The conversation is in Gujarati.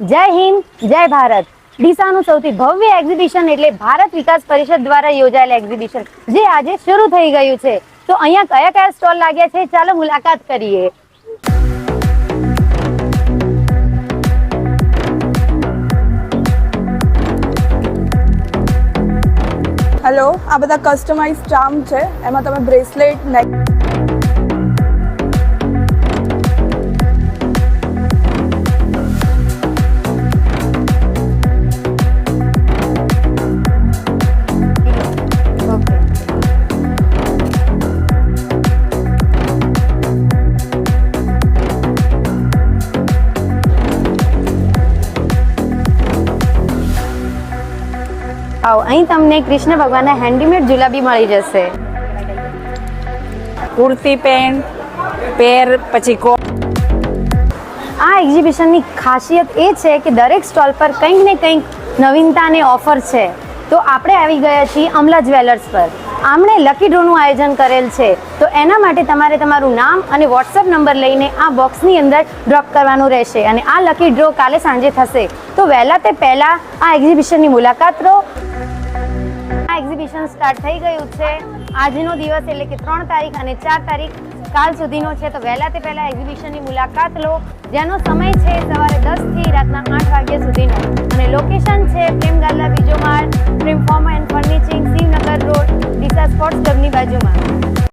જય હિન્દ, જય ભારત. ડીસાનું સૌથી ભવ્ય એક્ઝિબિશન એટલે ભારત વિકાસ પરિષદ દ્વારા યોજાયેલ એક્ઝિબિશન જે આજે શરૂ થઈ ગયું છે. તો અહીંયા કયા કયા સ્ટોલ લાગ્યા છે, ચાલો મુલાકાત કરીએ. હેલો, આ બધા કસ્ટમાઇઝ ચાર્મ છે. એમાં તમે બ્રેસલેટ, નેક અહીં તમને કૃષ્ણ ભગવાનના હેન્ડીમેડ જુલાબી મળી જશે. કુર્તી પેન્ટ પેર પછી આ એક્ઝિબિશનની ખાસિયત એ છે કે દરેક સ્ટોલ પર કંઈક ને કંઈક નવીનતા અને ઓફર છે. તો આપણે આવી ગયા છીએ અમલા જ્વેલર્સ પર. આમણે લકી ડ્રોનું આયોજન કરેલ છે. તો એના માટે તમારે તમારું નામ અને વોટ્સએપ નંબર લઈને આ બોક્સની અંદર ડ્રોપ કરવાનું રહેશે અને આ લકી ડ્રો કાલે સાંજે થશે. તો વહેલા તે પહેલાં આ એક્ઝિબિશનની મુલાકાત લો. આ એક્ઝિબિશન સ્ટાર્ટ થઈ ગયું છે. આજનો દિવસ એટલે કે 3 તારીખ અને 4 તારીખ કાલ સુધીનો છે. તો વહેલા તે પહેલાં એક્ઝિબિશનની મુલાકાત લો, જેનો સમય છે સવારે 10 થી રાતના 8 વાગ્યા સુધીનો. અને લોકેશન છે પ્રેમ ગાલા બીજો માળ, Prem form and furnishing, Shivnagar road, Deesa sports ક્લબની બાજુમાં.